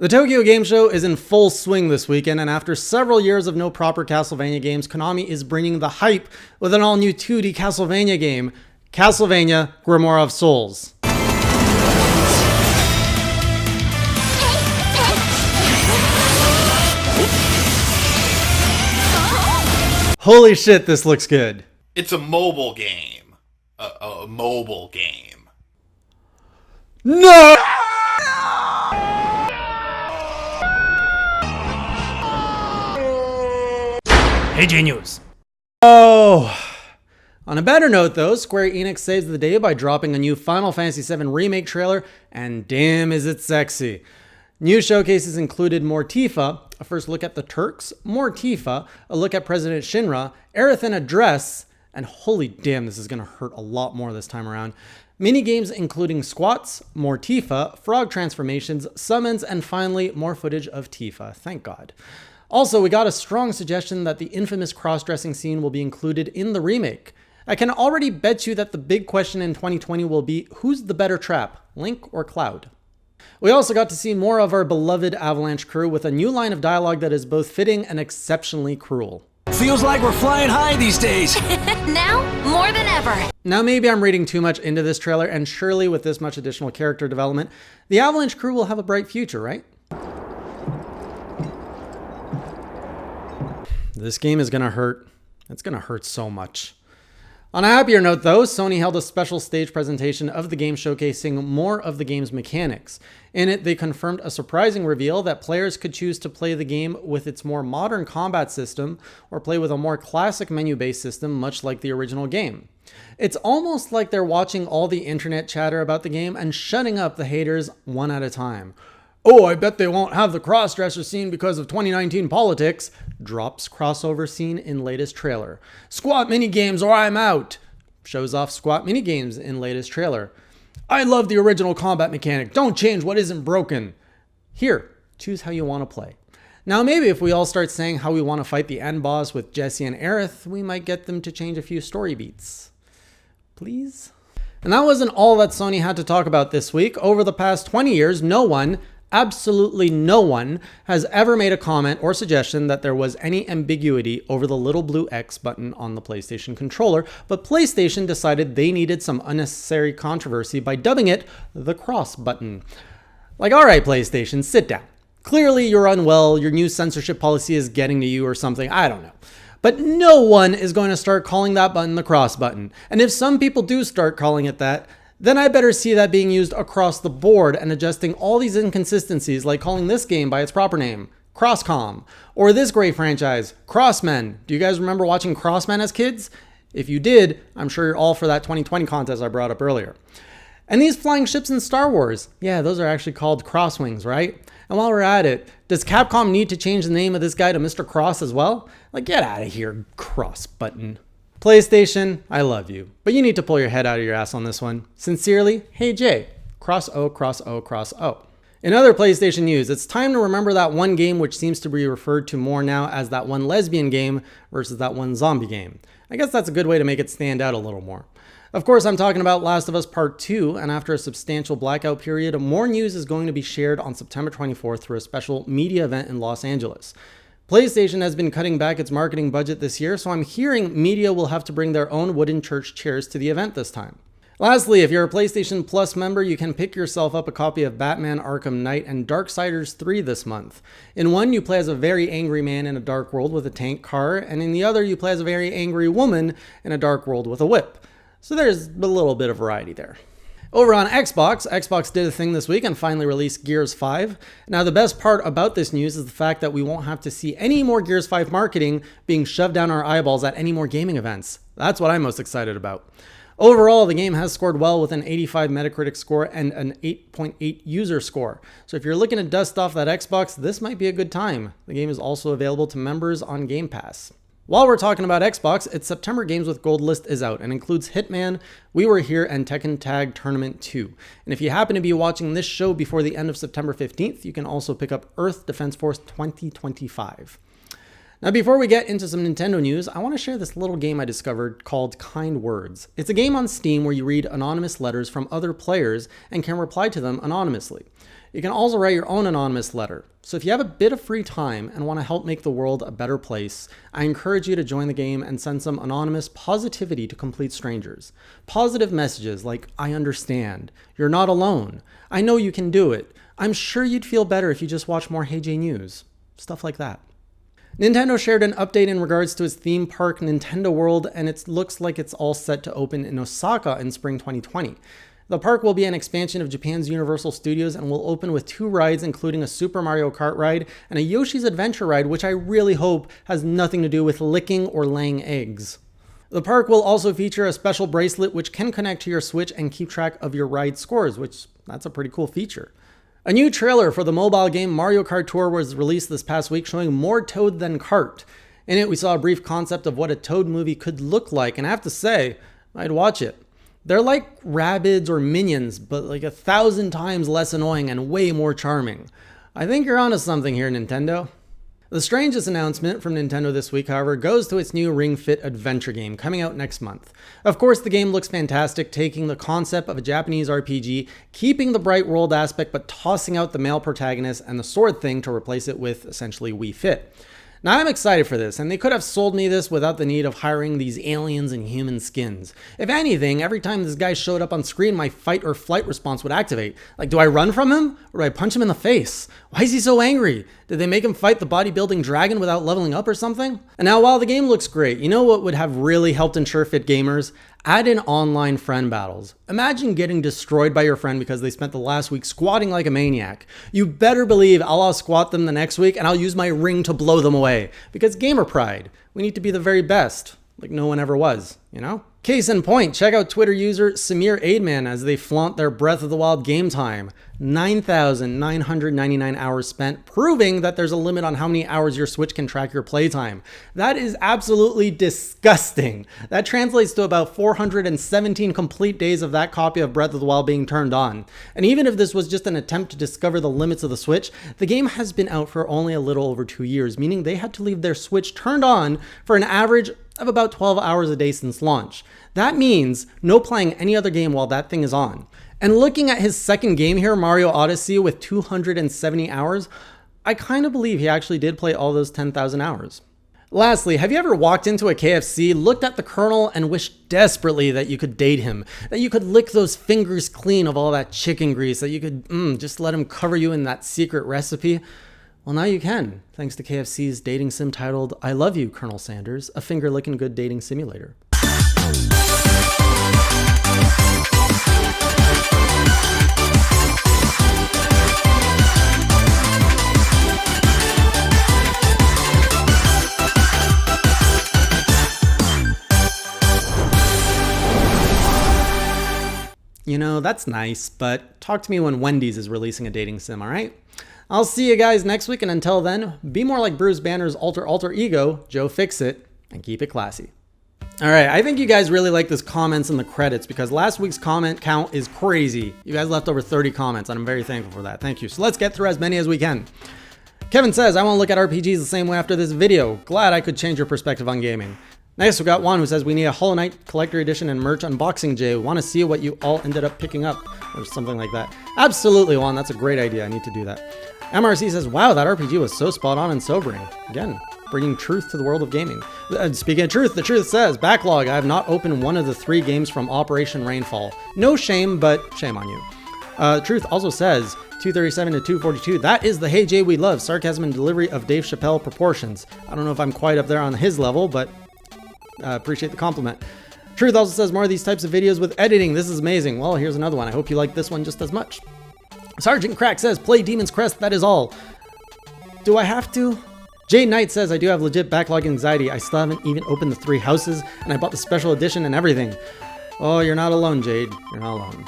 The Tokyo Game Show is in full swing this weekend, and after several years of no proper Castlevania games, Konami is bringing the hype with an all-new 2D Castlevania game, Castlevania Grimoire of Souls. Holy shit, this looks good. It's a mobile game. A mobile game. No! Hey, Genius. Oh. On a better note, though, Square Enix saves the day by dropping a new Final Fantasy VII Remake trailer, and damn is it sexy. New showcases included more Tifa, a first look at the Turks, more Tifa, a look at President Shinra, Aerith in a dress, and holy damn, this is going to hurt a lot more this time around. Minigames including squats, more Tifa, frog transformations, summons, and finally, more footage of Tifa. Thank God. Also, we got a strong suggestion that the infamous cross-dressing scene will be included in the remake. I can already bet you that the big question in 2020 will be, who's the better trap, Link or Cloud? We also got to see more of our beloved Avalanche crew with a new line of dialogue that is both fitting and exceptionally cruel. Feels like we're flying high these days. Now, more than ever. Now, maybe I'm reading too much into this trailer, and surely with this much additional character development, the Avalanche crew will have a bright future, right? This game is going to hurt. It's going to hurt so much. On a happier note, though, Sony held a special stage presentation of the game showcasing more of the game's mechanics. In it, they confirmed a surprising reveal that players could choose to play the game with its more modern combat system or play with a more classic menu-based system, much like the original game. It's almost like they're watching all the internet chatter about the game and shutting up the haters one at a time. Oh, I bet they won't have the cross-dresser scene because of 2019 politics. Drops crossover scene in latest trailer. Squat minigames or I'm out. Shows off squat minigames in latest trailer. I love the original combat mechanic. Don't change what isn't broken. Here, choose how you want to play. Now maybe if we all start saying how we want to fight the end boss with Jesse and Aerith, we might get them to change a few story beats. Please? And that wasn't all that Sony had to talk about this week. Over the past 20 years, no one, absolutely no one, has ever made a comment or suggestion that there was any ambiguity over the little blue X button on the PlayStation controller, but PlayStation decided they needed some unnecessary controversy by dubbing it the cross button. Like, alright PlayStation, sit down. Clearly you're unwell, your new censorship policy is getting to you or something, I don't know. But no one is going to start calling that button the cross button. And if some people do start calling it that, then I better see that being used across the board and adjusting all these inconsistencies, like calling this game by its proper name, Crosscom, or this great franchise, Crossmen. Do you guys remember watching Crossmen as kids? If you did, I'm sure you're all for that 2020 contest I brought up earlier. And these flying ships in Star Wars, yeah, those are actually called Crosswings, right? And while we're at it, does Capcom need to change the name of this guy to Mr. Cross as well? Like, get out of here, cross button. PlayStation, I love you, but you need to pull your head out of your ass on this one. Sincerely, Hey Jay, cross O, cross O, cross O. In other PlayStation news, it's time to remember that one game which seems to be referred to more now as that one lesbian game versus that one zombie game. I guess that's a good way to make it stand out a little more. Of course, I'm talking about Last of Us Part 2, and after a substantial blackout period, more news is going to be shared on September 24th through a special media event in Los Angeles. PlayStation has been cutting back its marketing budget this year, so I'm hearing media will have to bring their own wooden church chairs to the event this time. Lastly, if you're a PlayStation Plus member, you can pick yourself up a copy of Batman Arkham Knight and Darksiders 3 this month. In one, you play as a very angry man in a dark world with a tank car, and in the other, you play as a very angry woman in a dark world with a whip. So there's a little bit of variety there. Over on Xbox did a thing this week and finally released Gears 5. Now the best part about this news is the fact that we won't have to see any more Gears 5 marketing being shoved down our eyeballs at any more gaming events. That's what I'm most excited about. Overall, the game has scored well with an 85 Metacritic score and an 8.8 user score. So if you're looking to dust off that Xbox, this might be a good time. The game is also available to members on Game Pass. While we're talking about Xbox, its September Games with Gold list is out and includes Hitman, We Were Here, and Tekken Tag Tournament 2. And if you happen to be watching this show before the end of September 15th, you can also pick up Earth Defense Force 2025. Now, before we get into some Nintendo news, I want to share this little game I discovered called Kind Words. It's a game on Steam where you read anonymous letters from other players and can reply to them anonymously. You can also write your own anonymous letter. So if you have a bit of free time and want to help make the world a better place, I encourage you to join the game and send some anonymous positivity to complete strangers. Positive messages like, I understand, you're not alone, I know you can do it, I'm sure you'd feel better if you just watch more Hey J News. Stuff like that. Nintendo shared an update in regards to its theme park Nintendo World, and it looks like it's all set to open in Osaka in spring 2020. The park will be an expansion of Japan's Universal Studios and will open with 2 rides, including a Super Mario Kart ride and a Yoshi's Adventure ride, which I really hope has nothing to do with licking or laying eggs. The park will also feature a special bracelet which can connect to your Switch and keep track of your ride scores, which that's a pretty cool feature. A new trailer for the mobile game Mario Kart Tour was released this past week, showing more Toad than Kart. In it, we saw a brief concept of what a Toad movie could look like, and I have to say, I'd watch it. They're like Rabbids or Minions, but like 1,000 times less annoying and way more charming. I think you're onto something here, Nintendo. The strangest announcement from Nintendo this week, however, goes to its new Ring Fit adventure game coming out next month. Of course, the game looks fantastic, taking the concept of a Japanese RPG, keeping the bright world aspect, but tossing out the male protagonist and the sword thing to replace it with essentially Wii Fit. Now I'm excited for this, and they could have sold me this without the need of hiring these aliens in human skins. If anything, every time this guy showed up on screen, my fight or flight response would activate. Like, do I run from him? Or do I punch him in the face? Why is he so angry? Did they make him fight the bodybuilding dragon without leveling up or something? And now while the game looks great, you know what would have really helped ensure fit gamers? Add in online friend battles. Imagine getting destroyed by your friend because they spent the last week squatting like a maniac. You better believe I'll squat them the next week and I'll use my ring to blow them away. Because gamer pride, we need to be the very best, like no one ever was, you know? Case in point, check out Twitter user Samir Aidman as they flaunt their Breath of the Wild game time. 9,999 hours spent, proving that there's a limit on how many hours your Switch can track your playtime. That is absolutely disgusting. That translates to about 417 complete days of that copy of Breath of the Wild being turned on. And even if this was just an attempt to discover the limits of the Switch, the game has been out for only a little over 2 years, meaning they had to leave their Switch turned on for an average of about 12 hours a day since launch. That means no playing any other game while that thing is on. And looking at his second game here, Mario Odyssey, with 270 hours, I kind of believe he actually did play all those 10,000 hours. Lastly, have you ever walked into a KFC, looked at the Colonel, and wished desperately that you could date him? That you could lick those fingers clean of all that chicken grease, that you could just let him cover you in that secret recipe? Well, now you can, thanks to KFC's dating sim titled I Love You, Colonel Sanders, a finger-licking good dating simulator. You know, that's nice, but talk to me when Wendy's is releasing a dating sim, all right? I'll see you guys next week, and until then, be more like Bruce Banner's alter ego, Joe Fixit, and keep it classy. All right, I think you guys really like this comments in the credits because last week's comment count is crazy. You guys left over 30 comments, and I'm very thankful for that. Thank you. So let's get through as many as we can. Kevin says, I won't look at RPGs the same way after this video. Glad I could change your perspective on gaming. Next, we got Juan who says, we need a Hollow Knight Collector Edition and merch unboxing, Jay. Want to see what you all ended up picking up or something like that. Absolutely, Juan. That's a great idea. I need to do that. MRC says, wow, that RPG was so spot on and sobering. Again, bringing truth to the world of gaming. Speaking of truth, the truth says, backlog, I have not opened one of the 3 games from Operation Rainfall. No shame, but shame on you. Truth also says, 237 to 242, that is the Hey Jay we love, sarcasm and delivery of Dave Chappelle proportions. I don't know if I'm quite up there on his level, but appreciate the compliment. Truth also says, more of these types of videos with editing. This is amazing. Well, here's another one. I hope you like this one just as much. Sergeant Crack says, play Demon's Crest, that is all. Do I have to? Jade Knight says, I do have legit backlog anxiety. I still haven't even opened the 3 houses, and I bought the special edition and everything. Oh, you're not alone, Jade. You're not alone.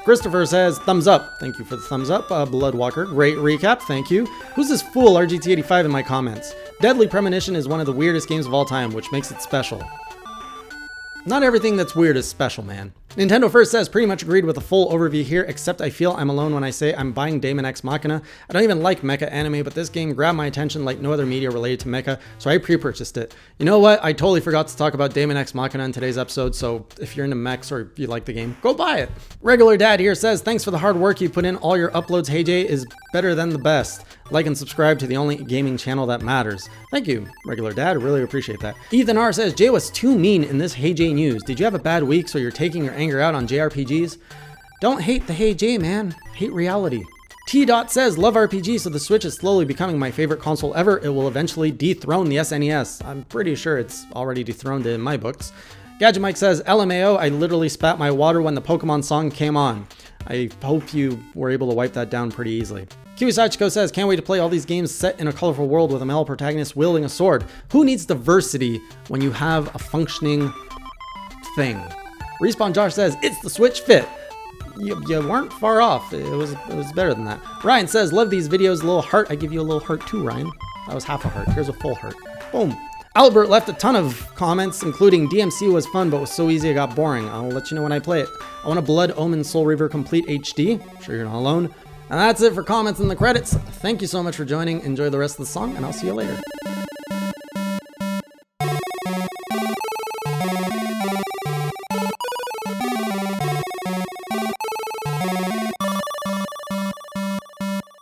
Christopher says, thumbs up. Thank you for the thumbs up. Bloodwalker, great recap. Thank you. Who's this fool, RGT85, in my comments? Deadly Premonition is one of the weirdest games of all time, which makes it special. Not everything that's weird is special, man. Nintendo First says, pretty much agreed with the full overview here, except I feel I'm alone when I say I'm buying Daemon X Machina. I don't even like mecha anime, but this game grabbed my attention like no other media related to mecha, so I pre-purchased it. You know what? I totally forgot to talk about Daemon X Machina in today's episode, so if you're into mechs or you like the game, go buy it. Regular Dad here says, thanks for the hard work you put in. All your uploads. Hey Jay is better than the best. Like and subscribe to the only gaming channel that matters. Thank you, Regular Dad. I really appreciate that. Ethan R says, Jay was too mean in this Hey Jay news. Did you have a bad week so you're taking your anger out on JRPGs? Don't hate the Hey Jay, man. Hate reality. T. Dot says, love RPG, so the Switch is slowly becoming my favorite console ever. It will eventually dethrone the SNES. I'm pretty sure it's already dethroned in my books. Gadget Mike says, LMAO, I literally spat my water when the Pokemon song came on. I hope you were able to wipe that down pretty easily. Kiwi Sachiko says, can't wait to play all these games set in a colorful world with a male protagonist wielding a sword. Who needs diversity when you have a functioning thing? Respawn Josh says, it's the Switch Fit. You weren't far off. It was better than that. Ryan says, love these videos, a little heart. I give you a little heart too, Ryan. That was half a heart. Here's a full heart. Boom. Albert left a ton of comments, including DMC was fun, but was so easy it got boring. I'll let you know when I play it. I want a Blood Omen Soul Reaver Complete HD. I'm sure you're not alone. And that's it for comments in the credits. Thank you so much for joining. Enjoy the rest of the song, and I'll see you later.